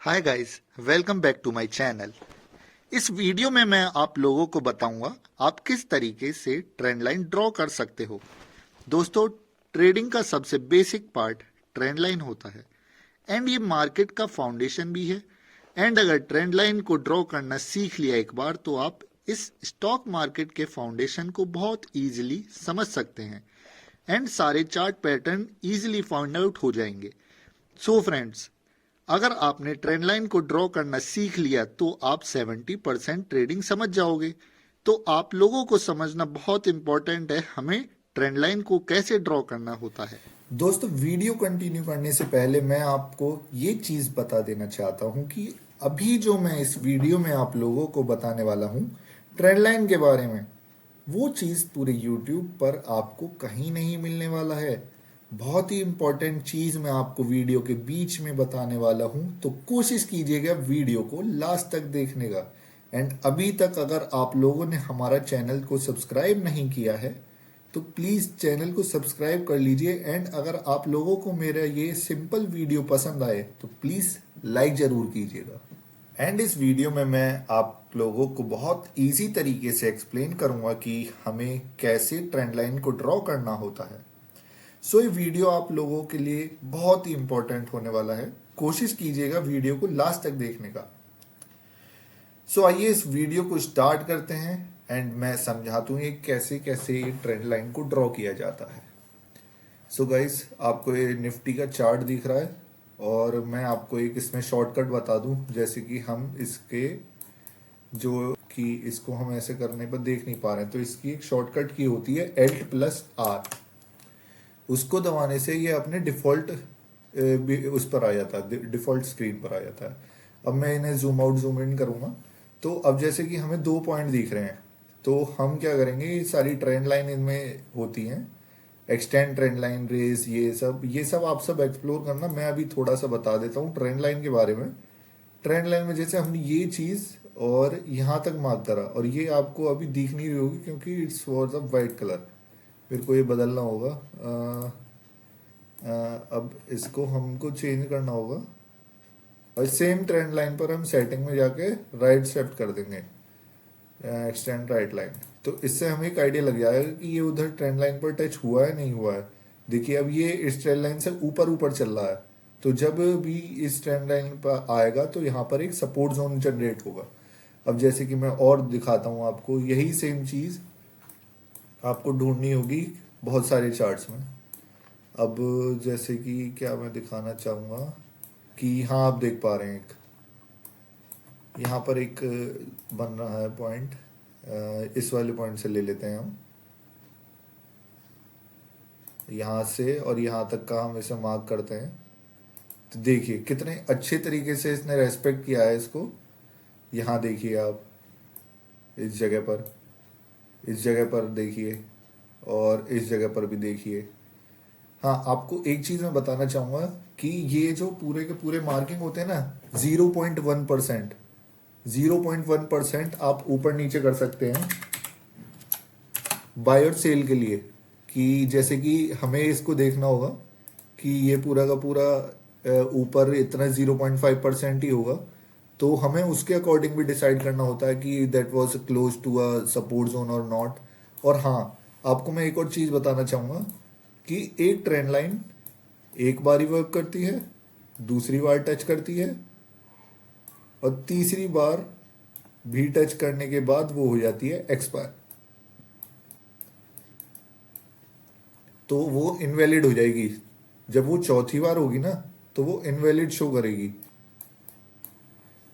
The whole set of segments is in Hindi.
Hi guys, welcome back to my channel. इस वीडियो में मैं आप लोगों को बताऊंगा आप किस तरीके से ट्रेंड लाइन ड्रॉ कर सकते हो। दोस्तों, ट्रेडिंग का सबसे बेसिक पार्ट ट्रेंड लाइन होता है एंड ये मार्केट का फाउंडेशन भी है। एंड अगर ट्रेंड लाइन को ड्रॉ करना सीख लिया एक बार तो आप इस स्टॉक मार्केट के फाउंडेशन को बहुत इजीली समझ सकते हैं एंड सारे chart pattern easily find out हो जाएंगे। सो फ्रेंड्स, अगर आपने ट्रेंड लाइन को ड्रॉ करना सीख लिया तो आप 70% ट्रेडिंग समझ जाओगे। तो आप लोगों को समझना बहुत इंपॉर्टेंट है हमें ट्रेंड लाइन को कैसे ड्रॉ करना होता है। दोस्तों, वीडियो कंटिन्यू करने से पहले मैं आपको ये चीज़ बता देना चाहता हूँ कि अभी जो मैं इस वीडियो में आप लोगों को बताने वाला हूँ ट्रेंड लाइन के बारे में, वो चीज़ पूरे यूट्यूब पर आपको कहीं नहीं मिलने वाला है। बहुत ही इम्पोर्टेंट चीज़ मैं आपको वीडियो के बीच में बताने वाला हूँ, तो कोशिश कीजिएगा वीडियो को लास्ट तक देखने का। एंड अभी तक अगर आप लोगों ने हमारा चैनल को सब्सक्राइब नहीं किया है तो प्लीज़ चैनल को सब्सक्राइब कर लीजिए। एंड अगर आप लोगों को मेरा ये सिंपल वीडियो पसंद आए तो प्लीज़ लाइक ज़रूर कीजिएगा। एंड इस वीडियो में मैं आप लोगों को बहुत इजी तरीके से एक्सप्लेन करूंगा कि हमें कैसे ट्रेंड लाइन को ड्रॉ करना होता है। सो ये वीडियो आप लोगों के लिए बहुत ही इंपॉर्टेंट होने वाला है। कोशिश कीजिएगा वीडियो को लास्ट तक देखने का। सो आइए इस वीडियो को स्टार्ट करते हैं एंड मैं समझाता हूँ ये कैसे कैसे ट्रेंड लाइन को ड्रॉ किया जाता है। सो गाइस, आपको ये निफ्टी का चार्ट दिख रहा है और मैं आपको एक इसमें शॉर्टकट बता दूं। जैसे कि हम इसके जो कि इसको हम ऐसे करने पर देख नहीं पा रहे हैं, तो इसकी एक शॉर्टकट की होती है Alt+R। उसको दबाने से ये अपने डिफ़ॉल्ट उस पर आ जाता है, डिफ़ॉल्ट स्क्रीन पर आ जाता है। अब मैं इन्हें जूम आउट जूम इन करूँगा तो अब जैसे कि हमें 2 पॉइंट दिख रहे हैं, तो हम क्या करेंगे, ये सारी ट्रेंड लाइन इनमें होती हैं, एक्सटेंड ट्रेंड लाइन, रेस, ये सब आप सब एक्सप्लोर करना। मैं अभी थोड़ा सा बता देता हूँ ट्रेंड लाइन के बारे में। ट्रेंड लाइन में जैसे हमने ये चीज़ और यहाँ तक मार्क करा और ये आपको अभी दिख नहीं रही होगी क्योंकि it's was of white colour. मेरे को ये बदलना होगा। अब इसको हमको चेंज करना होगा और सेम ट्रेंड लाइन पर हम सेटिंग में जाके राइट शिफ्ट कर देंगे, एक्सटेंड राइट लाइन। तो इससे हमें एक आइडिया लग जाएगा कि ये उधर ट्रेंड लाइन पर टच हुआ है नहीं हुआ है। देखिए, अब ये इस ट्रेंड लाइन से ऊपर ऊपर चल रहा है, तो जब भी इस ट्रेंड लाइन पर आएगा तो यहाँ पर एक सपोर्ट जोन जनरेट होगा। अब जैसे कि मैं और दिखाता हूँ आपको, यही सेम चीज़ आपको ढूंढनी होगी बहुत सारे चार्ट्स में। अब जैसे कि क्या मैं दिखाना चाहूँगा कि हाँ, आप देख पा रहे हैं यहाँ पर एक बन रहा है पॉइंट। इस वाले पॉइंट से ले लेते हैं हम, यहाँ से और यहाँ तक का हम इसे मार्क करते हैं। तो देखिए कितने अच्छे तरीके से इसने रेस्पेक्ट किया है इसको। यहाँ देखिए आप, इस जगह पर देखिए और इस जगह पर भी देखिए। हाँ, आपको एक चीज़ मैं बताना चाहूँगा कि ये जो पूरे के पूरे मार्किंग होते हैं ना, 0.1%, 0.1% आप ऊपर नीचे कर सकते हैं बाय और सेल के लिए। कि जैसे कि हमें इसको देखना होगा कि ये पूरा का पूरा ऊपर इतना 0.5% ही होगा, तो हमें उसके अकॉर्डिंग भी डिसाइड करना होता है कि that was close to a support zone or not. और हाँ, आपको मैं एक और चीज़ बताना चाहूँगा कि एक ट्रेंड लाइन एक बार ही वर्क करती है, दूसरी बार टच करती है और तीसरी बार भी टच करने के बाद वो हो जाती है एक्सपायर, तो वो इनवैलिड हो जाएगी। जब वो चौथी बार होगी ना तो वो इनवैलिड शो करेगी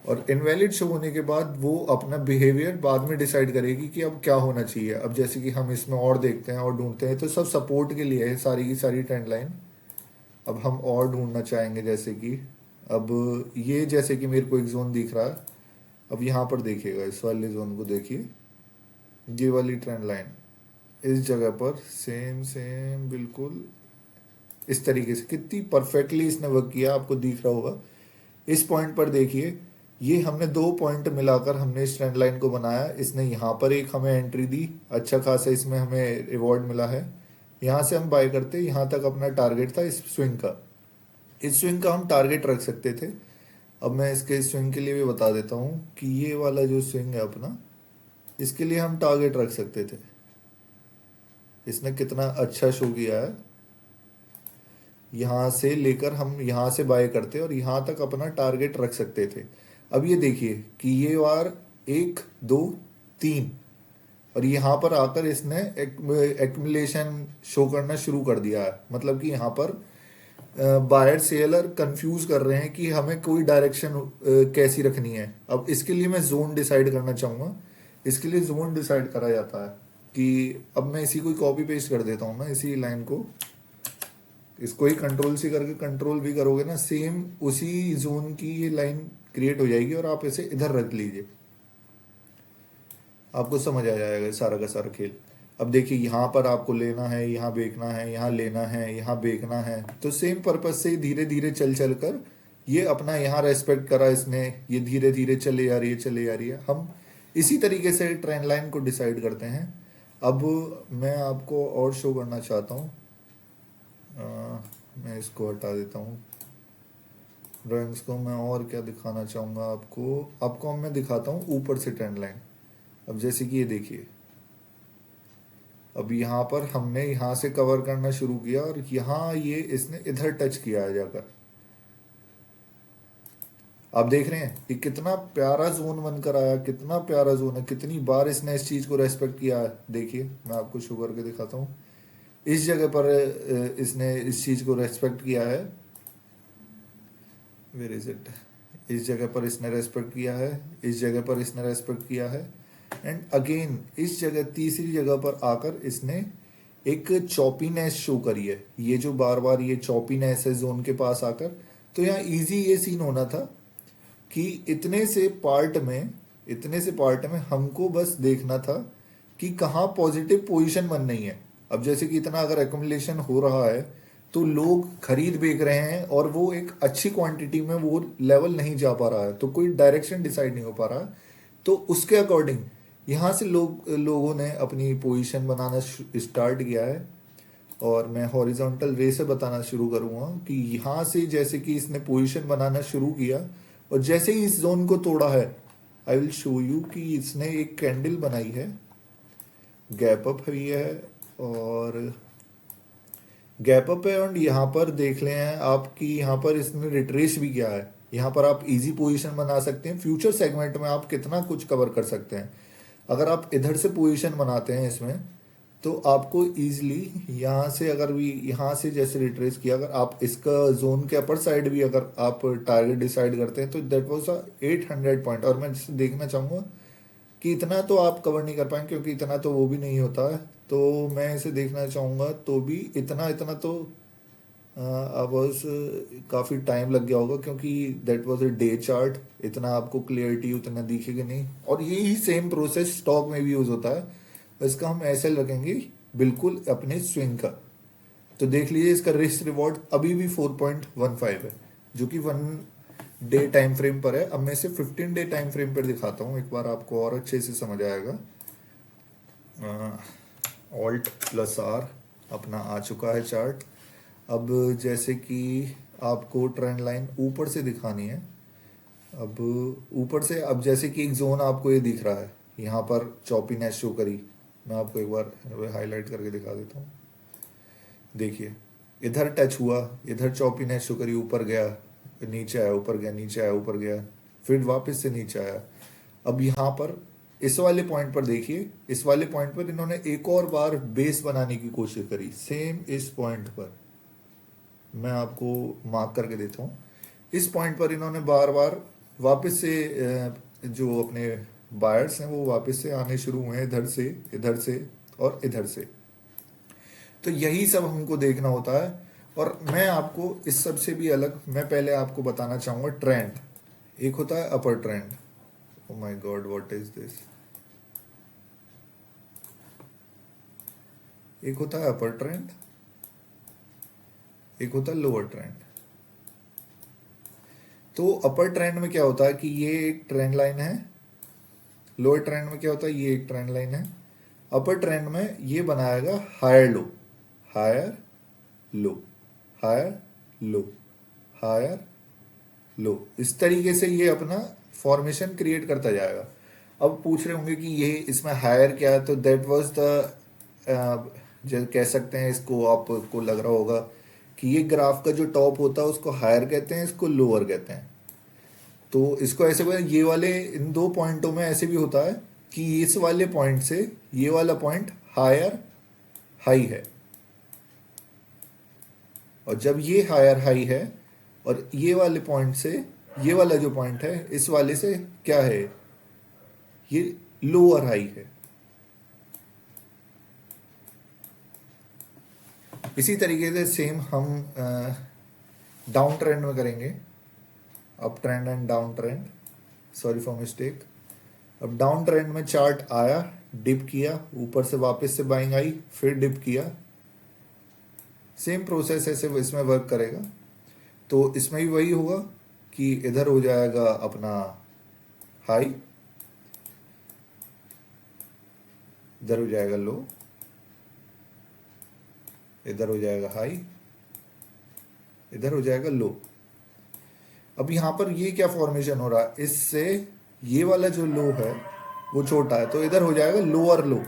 और इनवैलिड शो होने के बाद वो अपना बिहेवियर बाद में डिसाइड करेगी कि अब क्या होना चाहिए। अब जैसे कि हम इसमें और देखते हैं और ढूंढते हैं, तो सब सपोर्ट के लिए है सारी की सारी ट्रेंड लाइन। अब हम और ढूंढना चाहेंगे, जैसे कि अब ये जैसे कि मेरे को एक जोन दिख रहा है। अब यहाँ पर देखिएगा, इस वाले जोन को देखिए, ये वाली ट्रेंड लाइन इस जगह पर सेम सेम बिल्कुल इस तरीके से कितनी परफेक्टली इसने वर्क किया आपको दिख रहा होगा। इस पॉइंट पर देखिए, ये हमने 2 पॉइंट मिलाकर हमने इस ट्रेंड लाइन को बनाया। इसने यहाँ पर एक हमें एंट्री दी, अच्छा खासा इसमें हमें रिवॉर्ड मिला है। यहाँ से हम बाय करते, यहाँ तक अपना टारगेट था इस स्विंग का। इस स्विंग का हम टारगेट रख सकते थे अब मैं इसके स्विंग के लिए भी बता देता हूँ कि ये वाला जो स्विंग है अपना, इसके लिए हम टारगेट रख सकते थे। इसने कितना अच्छा शो किया है। यहाँ से लेकर हम यहाँ से बाय करते और यहाँ तक अपना टारगेट रख सकते थे। अब ये देखिए कि ये वार 1 2 3 और यहाँ पर आकर इसने एक्युमुलेशन शो करना शुरू कर दिया है। मतलब कि यहाँ पर बायर सेलर कंफ्यूज कर रहे हैं कि हमें कोई डायरेक्शन कैसी रखनी है। अब इसके लिए मैं जोन डिसाइड करना चाहूँगा। इसके लिए जोन डिसाइड करा जाता है कि अब मैं इसी को ही कॉपी पेस्ट कर देता हूँ ना, इसी लाइन को। इसको ही कंट्रोल से करके कंट्रोल भी करोगे ना, सेम उसी जोन की ये लाइन क्रिएट हो जाएगी और आप इसे इधर रख लीजिए, आपको समझ आ जाएगा सारा का सारा खेल। अब देखिए यहाँ पर आपको लेना है, यहाँ बेचना है, यहाँ लेना है, यहाँ बेचना है, तो सेम पर्पज से धीरे धीरे चल चल कर ये अपना यहाँ रेस्पेक्ट करा इसने, ये धीरे धीरे चले जा रही है चले जा रही है। हम इसी तरीके से ट्रेंड लाइन को डिसाइड करते हैं। अब मैं आपको और शो करना चाहता हूँ, मैं इसको हटा देता हूँ ड्राइंग्स को। मैं और क्या दिखाना चाहूँगा आपको मैं दिखाता हूँ ऊपर से ट्रेंड लाइन। अब जैसे कि ये देखिए, अब यहाँ पर हमने यहाँ से कवर करना शुरू किया और यहाँ ये इसने इधर टच किया है जाकर। आप देख रहे हैं कि कितना प्यारा जोन बनकर आया, कितना प्यारा जोन है, कितनी बार इसने इस चीज़ को रेस्पेक्ट किया है। देखिए मैं आपको शो करके दिखाता हूँ। इस जगह पर इसने इस चीज़ को रेस्पेक्ट किया है। वेयर इज इट, इस जगह पर इसने रेस्पेक्ट किया है, इस जगह पर इसने रेस्पेक्ट किया है, एंड अगेन इस जगह तीसरी जगह पर आकर इसने एक चॉपीनेस शो करी है। ये जो बार बार ये चॉपीनेस है जोन के पास आकर, तो यहाँ इजी ये सीन होना था कि इतने से पार्ट में हमको बस देखना था कि कहाँ पॉजिटिव पोजीशन बन रही है। अब जैसे कि इतना अगर एक्युमुलेशन हो रहा है तो लोग खरीद बेच रहे हैं और वो एक अच्छी क्वांटिटी में वो लेवल नहीं जा पा रहा है, तो कोई डायरेक्शन डिसाइड नहीं हो पा रहा है। तो उसके अकॉर्डिंग यहाँ से लोगों ने अपनी पोजीशन बनाना स्टार्ट किया है। और मैं हॉरिजॉन्टल वे से बताना शुरू करूँगा कि यहाँ से जैसे कि इसने पोजीशन बनाना शुरू किया और जैसे ही इस जोन को तोड़ा है, आई विल शो यू कि इसने एक कैंडल बनाई है, गैप अप हुई है और गैप अप है। और यहाँ पर देख लें आपकी, यहाँ पर इसने रिट्रेस भी किया है। यहाँ पर आप इजी पोजीशन बना सकते हैं। फ्यूचर सेगमेंट में आप कितना कुछ कवर कर सकते हैं। अगर आप इधर से पोजीशन बनाते हैं इसमें, तो आपको इजीली यहाँ से, अगर भी यहाँ से जैसे रिट्रेस किया, अगर आप इसका जोन के अपर साइड भी अगर आप टारगेट डिसाइड करते हैं, तो दैट वाज 800 पॉइंट। और मैं जिससे देखना चाहूँगा कि इतना तो आप कवर नहीं कर पाएंगे क्योंकि इतना तो वो भी नहीं होता है, तो मैं इसे देखना चाहूँगा तो भी इतना इतना तो अब काफ़ी टाइम लग गया होगा क्योंकि that was a day chart. इतना आपको क्लियरिटी उतना दिखेगी नहीं। और यही सेम प्रोसेस स्टॉक में भी यूज़ होता है। इसका हम ऐसे रखेंगे बिल्कुल अपने स्विंग का। तो देख लीजिए इसका रिस्क रिवॉर्ड अभी भी 4.15 है, जो कि 1 डे टाइम फ्रेम पर है। अब मैं इसे 15 डे टाइम फ्रेम पर दिखाता हूँ, एक बार आपको और अच्छे से समझ आएगा। Alt+R अपना आ चुका है चार्ट। अब जैसे कि आपको ट्रेंड लाइन ऊपर से दिखानी है, अब ऊपर से, अब जैसे कि एक जोन आपको ये दिख रहा है, यहाँ पर चॉपीनेस शो करी। मैं आपको एक बार हाईलाइट करके दिखा देता हूँ। देखिए इधर टच हुआ, इधर चॉपीनेस शो करी, ऊपर गया, नीचे आया, ऊपर गया, नीचे आया, ऊपर गया, फिर वापस से नीचे आया। अब यहाँ पर इस वाले पॉइंट पर देखिए, इस वाले पॉइंट पर इन्होंने एक और बार बेस बनाने की कोशिश करी। सेम इस पॉइंट पर मैं आपको मार्क करके देता हूँ। इस पॉइंट पर इन्होंने बार बार वापस से जो अपने बायर्स हैं वो वापस से आने शुरू हुए हैं, इधर से और इधर से। तो यही सब हमको देखना होता है। और मैं आपको इस सब से भी अलग, मैं पहले आपको बताना चाहूँगा ट्रेंड। एक होता है अपर trend. Oh my God, what is this. एक होता है अपर ट्रेंड, एक होता है लोअर ट्रेंड। तो अपर ट्रेंड में क्या होता है कि ये एक ट्रेंड लाइन है, लोअर ट्रेंड में क्या होता है, ये एक ट्रेंड लाइन है। अपर ट्रेंड में ये बनाएगा higher low, higher low, higher low, higher low, इस तरीके से ये अपना फॉर्मेशन क्रिएट करता जाएगा। अब पूछ रहे होंगे कि ये इसमें हायर क्या है, तो दैट वाज द, जो कह सकते हैं इसको, आपको लग रहा होगा कि ये ग्राफ का जो टॉप होता है उसको हायर कहते हैं, इसको लोअर कहते हैं। तो इसको ऐसे बोले, ये वाले इन दो पॉइंटों में ऐसे भी होता है कि इस वाले पॉइंट से ये वाला पॉइंट हायर हाई है, और जब ये हायर हाई है और ये वाले पॉइंट से ये वाला जो पॉइंट है इस वाले से क्या है, ये लोअर हाई है। इसी तरीके से सेम हम डाउन ट्रेंड में करेंगे, up trend and down trend, sorry for mistake. अब डाउन ट्रेंड में चार्ट आया, डिप किया, ऊपर से वापस से बाइंग आई, फिर डिप किया, सेम प्रोसेस ऐसे इसमें वर्क करेगा। तो इसमें भी वही होगा कि इधर हो जाएगा अपना हाई, इधर हो जाएगा लो, इधर हो जाएगा हाई, इधर हो जाएगा लो। अब यहाँ पर ये क्या फॉर्मेशन हो रहा है, इससे ये वाला जो लो है वो छोटा है, तो इधर हो जाएगा लोअर लो,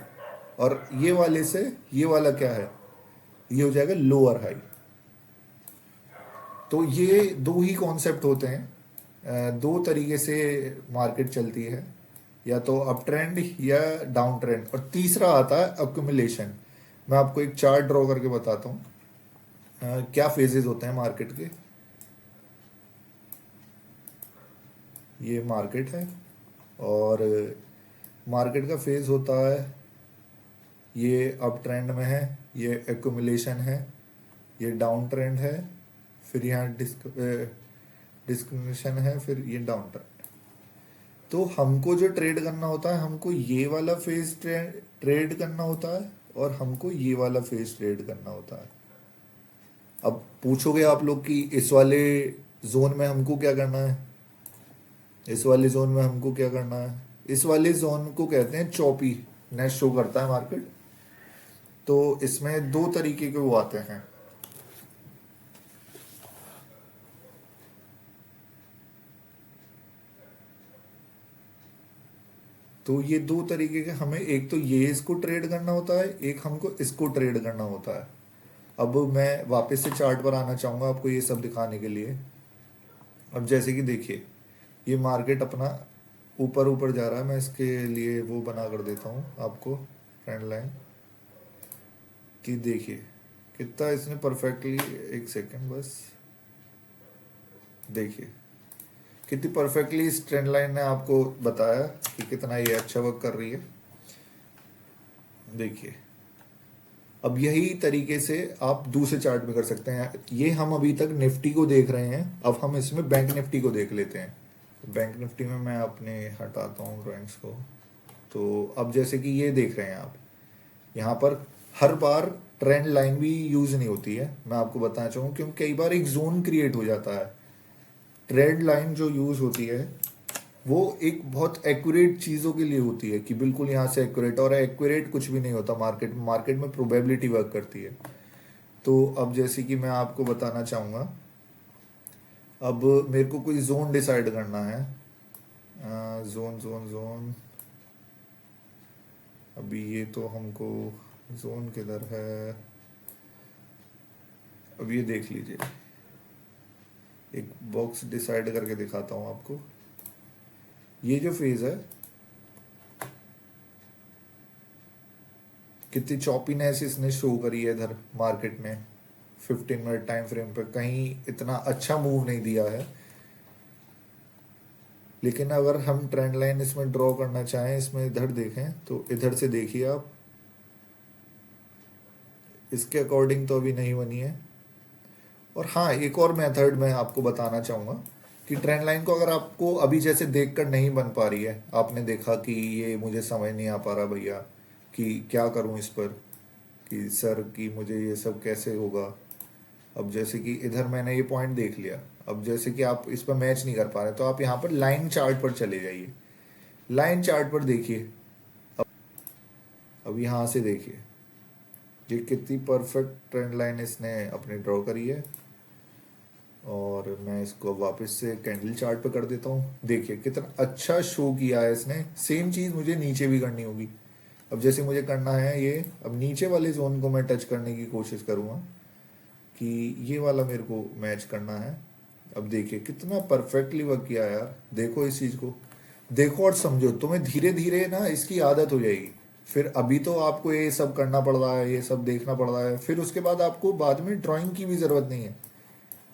और ये वाले से ये वाला क्या है, ये हो जाएगा लोअर हाई। तो ये दो ही कॉन्सेप्ट होते हैं, दो तरीके से मार्केट चलती है, या तो अप ट्रेंड या डाउन ट्रेंड, और तीसरा आता है अक्यूमुलेशन। मैं आपको एक चार्ट ड्रॉ करके बताता हूँ क्या फेजेस होते हैं मार्केट के। ये मार्केट है, और मार्केट का फेज होता है, ये अप ट्रेंड में है, ये एक्यूमुलेशन है, ये डाउन ट्रेंड है, फिर यहाँ डिस्क्रिमिनेशन है, फिर ये डाउन ट्रेंड। तो हमको जो ट्रेड करना होता है, हमको ये वाला फेज ट्रेड करना होता है, और हमको ये वाला फेज ट्रेड करना होता है। अब पूछोगे आप लोग कि इस वाले जोन में हमको क्या करना है, इस वाले जोन में हमको क्या करना है, इस वाले जोन को कहते हैं चॉपी नेट शो करता है मार्केट। तो इसमें दो तरीके के वो आते हैं, तो ये दो तरीके के हमें, एक तो ये इसको ट्रेड करना होता है, एक हमको इसको ट्रेड करना होता है। अब मैं वापस से चार्ट पर आना चाहूँगा आपको ये सब दिखाने के लिए। अब जैसे कि देखिए, ये मार्केट अपना ऊपर ऊपर जा रहा है, मैं इसके लिए वो बना कर देता हूँ आपको ट्रेंड लाइन, कि देखिए कितना इसने परफेक्टली, एक सेकेंड बस, देखिए कितनी परफेक्टली इस ट्रेंड लाइन ने आपको बताया कि कितना ये अच्छा वर्क कर रही है। देखिए, अब यही तरीके से आप दूसरे चार्ट में कर सकते हैं। ये हम अभी तक निफ्टी को देख रहे हैं, अब हम इसमें बैंक निफ्टी को देख लेते हैं। बैंक निफ्टी में मैं अपने हटाता हूँ ड्राइंग्स को। तो अब जैसे कि ये देख रहे हैं आप, यहाँ पर हर बार ट्रेंड लाइन भी यूज नहीं होती है, मैं आपको बताना चाहूँ, क्योंकि कई बार एक जोन क्रिएट हो जाता है। ट्रेंड लाइन जो यूज होती है वो एक बहुत एक्यूरेट चीज़ों के लिए होती है, कि बिल्कुल यहाँ से एक्यूरेट, और एक्यूरेट कुछ भी नहीं होता मार्केट में प्रोबेबिलिटी वर्क करती है। तो अब जैसे कि मैं आपको बताना चाहूँगा, अब मेरे को कोई जोन डिसाइड करना है, जोन जोन जोन, अभी ये तो हमको जोन किधर है, अब ये देख लीजिए, एक बॉक्स डिसाइड करके दिखाता हूँ आपको। ये जो फेज है, कितनी चॉपीनेस इसने शो करी है इधर मार्केट में, 15 मिनट टाइम फ्रेम पे कहीं इतना अच्छा मूव नहीं दिया है। लेकिन अगर हम ट्रेंड लाइन इसमें ड्रॉ करना चाहें, इसमें इधर देखें, तो इधर से देखिए आप, इसके अकॉर्डिंग तो अभी नहीं बनी है। और हाँ, एक और मेथड मैं आपको बताना चाहूँगा कि ट्रेंड लाइन को अगर आपको अभी जैसे देखकर नहीं बन पा रही है, आपने देखा कि ये मुझे समझ नहीं आ पा रहा भैया कि क्या करूँ इस पर, कि सर कि मुझे ये सब कैसे होगा। अब जैसे कि इधर मैंने ये पॉइंट देख लिया, अब जैसे कि आप इस पर मैच नहीं कर पा रहे, तो आप यहाँ पर लाइन चार्ट पर चले जाइए, लाइन चार्ट पर देखिए। अब यहाँ से देखिए ये कितनी परफेक्ट ट्रेंड लाइन इसने अपनी ड्रॉ करी है। और मैं इसको वापस से कैंडल चार्ट पे कर देता हूँ। देखिए कितना अच्छा शो किया है इसने। सेम चीज़ मुझे नीचे भी करनी होगी। अब जैसे मुझे करना है ये, अब नीचे वाले जोन को मैं टच करने की कोशिश करूँगा कि ये वाला मेरे को मैच करना है। अब देखिए कितना परफेक्टली वर्क किया है यार। देखो इस चीज़ को, देखो और समझो। तुम्हें धीरे धीरे ना इसकी आदत हो जाएगी। फिर अभी तो आपको ये सब करना पड़ रहा है, ये सब देखना पड़ रहा है, फिर उसके बाद आपको बाद में ड्राइंग की भी ज़रूरत नहीं है।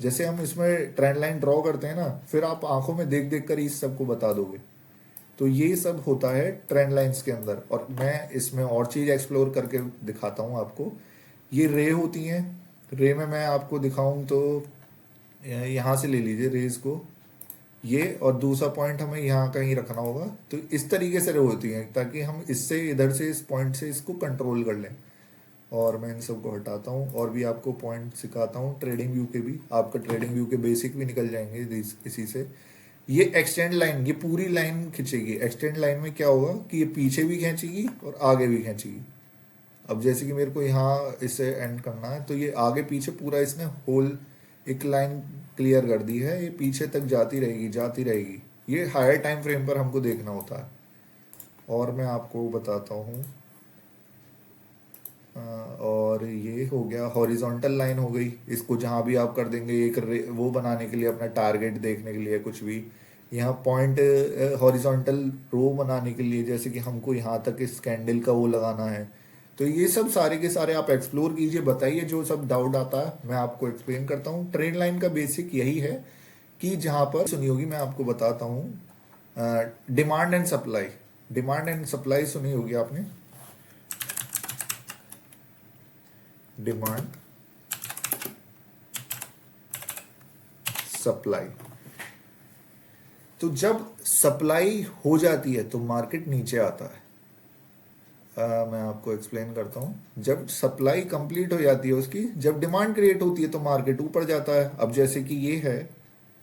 जैसे हम इसमें ट्रेंड लाइन ड्रॉ करते हैं ना, फिर आप आंखों में देख देख कर इस सब को बता दोगे। तो ये सब होता है ट्रेंड लाइंस के अंदर। और मैं इसमें और चीज़ एक्सप्लोर करके दिखाता हूँ आपको। ये रे होती हैं। रे में मैं आपको दिखाऊं तो यहाँ से ले लीजिए रेज को, ये, और दूसरा पॉइंट हमें यहाँ कहीं रखना होगा। तो इस तरीके से रे होती हैं ताकि हम इससे इधर से इस पॉइंट से इसको कंट्रोल कर लें। और मैं इन सबको हटाता हूँ और भी आपको पॉइंट सिखाता हूँ ट्रेडिंग व्यू के भी। आपका ट्रेडिंग व्यू के बेसिक भी निकल जाएंगे इसी से। ये एक्सटेंड लाइन, ये पूरी लाइन खींचेगी। एक्सटेंड लाइन में क्या होगा कि ये पीछे भी खींचेगी और आगे भी खींचेगी। अब जैसे कि मेरे को यहाँ इसे एंड करना है, तो ये आगे पीछे पूरा इसने होल एक लाइन क्लियर कर दी है। ये पीछे तक जाती रहेगी जाती रहेगी। ये हायर टाइम फ्रेम पर हमको देखना होता है। और मैं आपको बताता हूँ, और ये हो गया हॉरिजॉन्टल लाइन हो गई। इसको जहाँ भी आप कर देंगे एक वो बनाने के लिए, अपना टारगेट देखने के लिए कुछ भी, यहाँ पॉइंट हॉरिजॉन्टल रो बनाने के लिए, जैसे कि हमको यहाँ तक इस कैंडल का वो लगाना है। तो ये सब सारे के सारे आप एक्सप्लोर कीजिए, बताइए जो सब डाउट आता है मैं आपको एक्सप्लेन करता हूँ। ट्रेंड लाइन का बेसिक यही है कि जहाँ पर सुनी होगी, मैं आपको बताता हूँ, demand and supply. Demand and supply सुनी होगी आपने, डिमांड सप्लाई। तो जब सप्लाई हो जाती है तो मार्केट नीचे आता है। मैं आपको एक्सप्लेन करता हूँ। जब सप्लाई कंप्लीट हो जाती है उसकी, जब डिमांड क्रिएट होती है तो मार्केट ऊपर जाता है। अब जैसे कि ये है,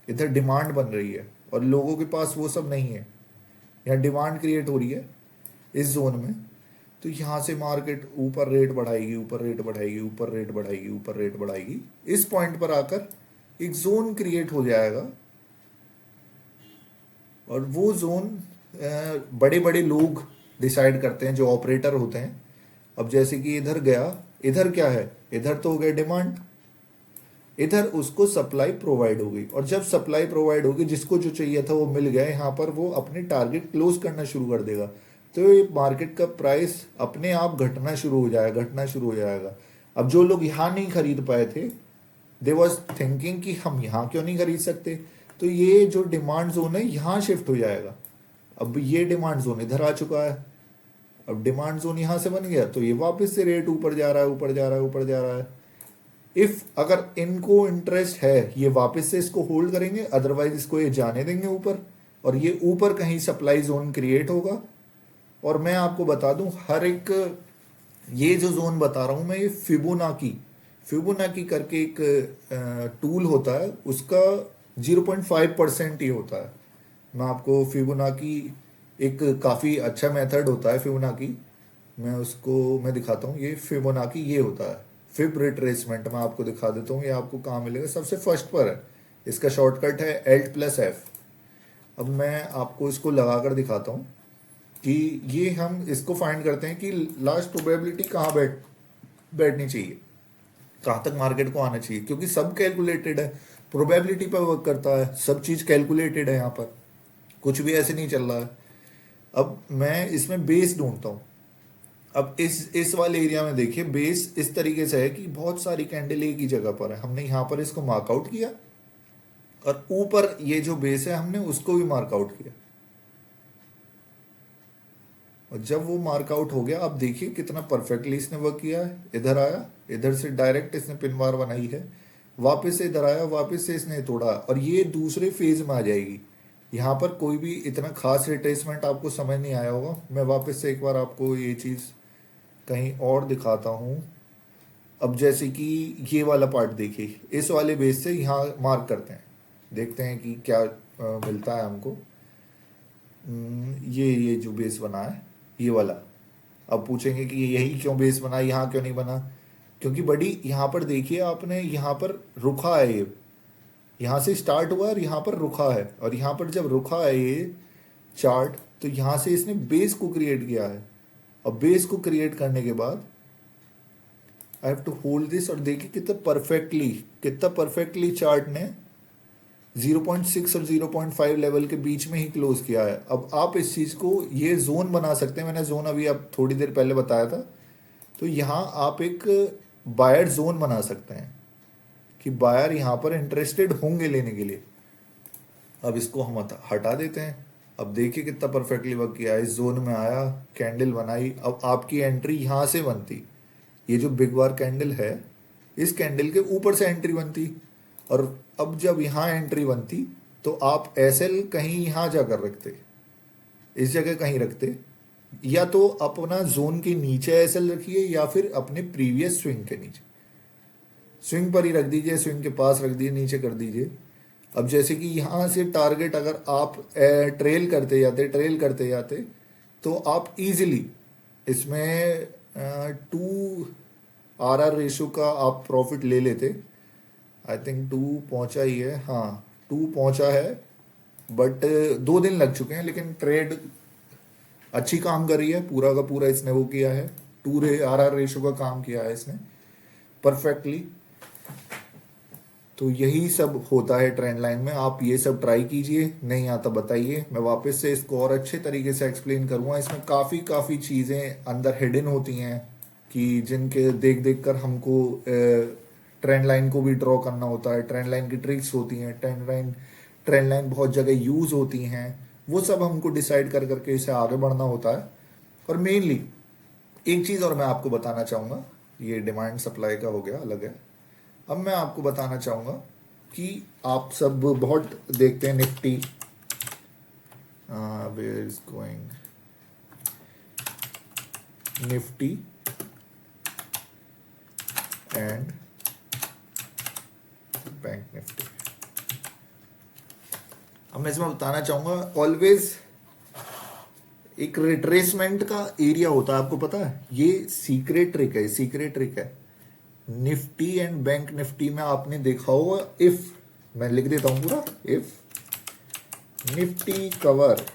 इधर डिमांड बन रही है और लोगों के पास वो सब नहीं है। यहाँ डिमांड क्रिएट हो रही है इस जोन में, तो यहाँ से मार्केट ऊपर रेट बढ़ाएगी, ऊपर रेट बढ़ाएगी, ऊपर रेट बढ़ाएगी, ऊपर रेट बढ़ाएगी। इस पॉइंट पर आकर एक जोन क्रिएट हो जाएगा और वो जोन बड़े बड़े लोग डिसाइड करते हैं, जो ऑपरेटर होते हैं। अब जैसे कि इधर गया, इधर क्या है, इधर तो हो गया डिमांड, इधर उसको सप्लाई प्रोवाइड हो गई। और जब सप्लाई प्रोवाइड होगी, जिसको जो चाहिए था वो मिल गया, यहाँ पर वो अपने टारगेट क्लोज करना शुरू कर देगा। तो ये मार्केट का प्राइस अपने आप घटना शुरू हो जाएगा, घटना शुरू हो जाएगा। अब जो लोग यहाँ नहीं खरीद पाए थे, दे वॉज थिंकिंग कि हम यहाँ क्यों नहीं खरीद सकते, तो ये जो डिमांड जोन है यहाँ शिफ्ट हो जाएगा। अब ये डिमांड जोन इधर आ चुका है, अब डिमांड जोन यहाँ से बन गया, तो ये वापस से रेट ऊपर जा रहा है, ऊपर जा रहा है, ऊपर जा रहा है। इफ अगर इनको इंटरेस्ट है, ये वापस से इसको होल्ड करेंगे, अदरवाइज इसको ये जाने देंगे ऊपर, और ये ऊपर कहीं सप्लाई जोन क्रिएट होगा। और मैं आपको बता दूं, हर एक ये जो जोन बता रहा हूं मैं, ये फिबोनाकी करके एक टूल होता है, उसका 0.5% ही होता है। मैं आपको फिबोनाकी, एक काफ़ी अच्छा मेथड होता है फिबोनाकी, मैं दिखाता हूँ। ये फिबोनाकी ये होता है, फिब रिट्रेसमेंट। मैं आपको दिखा देता हूँ, ये आपको कहाँ मिलेगा, सबसे फर्स्ट पर है। इसका शॉर्टकट है Alt+F। अब मैं आपको इसको लगा कर दिखाता हूँ कि ये हम इसको फाइंड करते हैं कि लास्ट प्रोबेबिलिटी कहाँ बैठनी चाहिए, कहाँ तक मार्केट को आना चाहिए, क्योंकि सब कैलकुलेटेड है, प्रोबेबिलिटी पर वर्क करता है, सब चीज़ कैलकुलेटेड है। यहाँ पर कुछ भी ऐसे नहीं चल रहा है। अब मैं इसमें बेस ढूंढता हूँ। अब इस वाले एरिया में देखिए, बेस इस तरीके से है कि बहुत सारी कैंडल एक ही जगह पर है। हमने यहाँ पर इसको मार्कआउट किया और ऊपर ये जो बेस है हमने उसको भी मार्कआउट किया। और जब वो मार्कआउट हो गया, अब देखिए कितना परफेक्टली इसने वर्क किया है। इधर आया, इधर से डायरेक्ट इसने पिन बार बनाई है, वापस से इधर आया, वापस से इसने तोड़ा, और ये दूसरे फेज में आ जाएगी। यहाँ पर कोई भी इतना खास रिट्रेसमेंट आपको समझ नहीं आया होगा। मैं वापस से एक बार आपको ये चीज़ कहीं और दिखाता हूँ। अब जैसे कि ये वाला पार्ट देखिए, इस वाले बेस से यहाँ मार्क करते हैं, देखते हैं कि क्या मिलता है हमको। ये जो बेस बना है ये वाला। अब पूछेंगे कि यही क्यों बेस बना, यहाँ क्यों नहीं बना, क्योंकि बड़ी यहाँ पर देखिए आपने, यहाँ पर रुका है ये, यहाँ से स्टार्ट हुआ और यहाँ पर रुका है, और यहाँ पर जब रुका है ये चार्ट, तो यहाँ से इसने बेस को क्रिएट किया है। और बेस को क्रिएट करने के बाद I have to hold this, और देखिए कितना परफेक्टली चार्ट ने 0.6 और 0.5 लेवल के बीच में ही क्लोज किया है। अब आप इस चीज़ को ये जोन बना सकते हैं, मैंने जोन अभी आप थोड़ी देर पहले बताया था। तो यहाँ आप एक बायर जोन बना सकते हैं कि बायर यहाँ पर इंटरेस्टेड होंगे लेने के लिए। अब इसको हम हटा देते हैं। अब देखिए कितना परफेक्टली वर्क किया है। इस जोन में आया, कैंडल बनाई, अब आपकी एंट्री यहाँ से बनती। ये जो बिग बार कैंडल है, इस कैंडल के ऊपर से एंट्री बनती। और अब जब यहाँ एंट्री बनती तो आप एसएल कहीं यहाँ जाकर रखते, इस जगह कहीं रखते, या तो अपना जोन के नीचे एसएल रखिए या फिर अपने प्रीवियस स्विंग के नीचे। स्विंग पर ही रख दीजिए, स्विंग के पास रख दीजिए, नीचे कर दीजिए। अब जैसे कि यहाँ से टारगेट अगर आप ट्रेल करते जाते तो आप इजीली इसमें 2 RR रेशो का आप प्रॉफिट ले लेते। आई थिंक 2 पहुँचा ही है, हाँ 2 पहुँचा है, बट 2 दिन लग चुके हैं, लेकिन ट्रेड अच्छी काम कर रही है। पूरा का पूरा इसने वो किया है, 2 RR रेशो का काम किया है इसने परफेक्टली। तो यही सब होता है ट्रेंड लाइन में। आप ये सब ट्राई कीजिए, नहीं आता बताइए, मैं वापस से इसको और अच्छे तरीके से एक्सप्लेन करूँगा। इसमें काफ़ी चीज़ें अंदर हिडन होती हैं कि जिनके देख कर हमको ट्रेंड लाइन को भी ड्रॉ करना होता है। ट्रेंड लाइन की ट्रिक्स होती हैं, ट्रेंड लाइन बहुत जगह यूज़ होती हैं, वो सब हमको डिसाइड करके इसे आगे बढ़ना होता है। और मेनली एक चीज़ और मैं आपको बताना चाहूँगा, ये डिमांड सप्लाई का हो गया, अलग है। अब मैं आपको बताना चाहूँगा कि आप सब बहुत देखते हैं Nifty, where is going, Nifty and Bank Nifty. अब मैं इसमें बताना चाहूँगा, ऑलवेज एक रिट्रेसमेंट का एरिया होता है, आपको पता है। ये सीक्रेट ट्रिक है। निफ्टी एंड बैंक निफ्टी में आपने देखा होगा, इफ, मैं लिख देता हूं पूरा, इफ निफ्टी कवर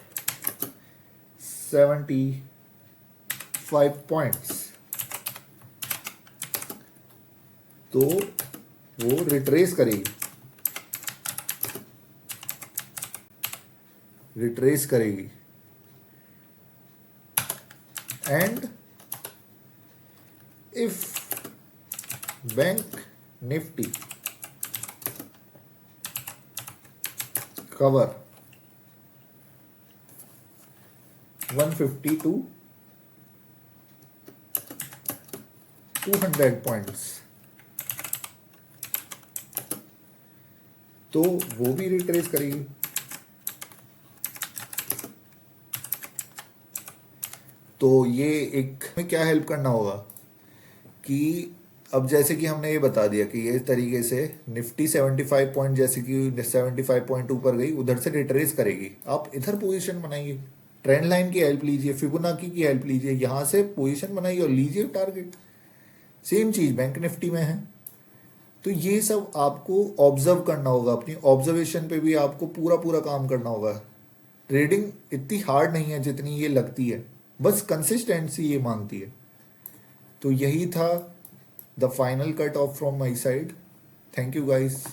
75 पॉइंट्स तो वो रिट्रेस करेगी। And if bank Nifty cover 150 to 200 points तो वो भी रिट्रेस करेगी। तो ये एक में क्या हेल्प करना होगा कि अब जैसे कि हमने ये बता दिया कि ये तरीके से निफ्टी 75 पॉइंट, जैसे कि 75 पॉइंट ऊपर गई, उधर से रिट्रेस करेगी। आप इधर पोजीशन बनाइए, ट्रेंड लाइन की हेल्प लीजिए, फिबोनाची की हेल्प लीजिए, यहाँ से पोजीशन बनाइए और लीजिए टारगेट। सेम चीज़ बैंक निफ्टी में है। तो ये सब आपको ऑब्जर्व करना होगा, अपनी ऑब्जर्वेशन पे भी आपको पूरा काम करना होगा। ट्रेडिंग इतनी हार्ड नहीं है जितनी ये लगती है, बस कंसिस्टेंसी ये मांगती है। तो यही था the final cut off from my side. Thank you guys.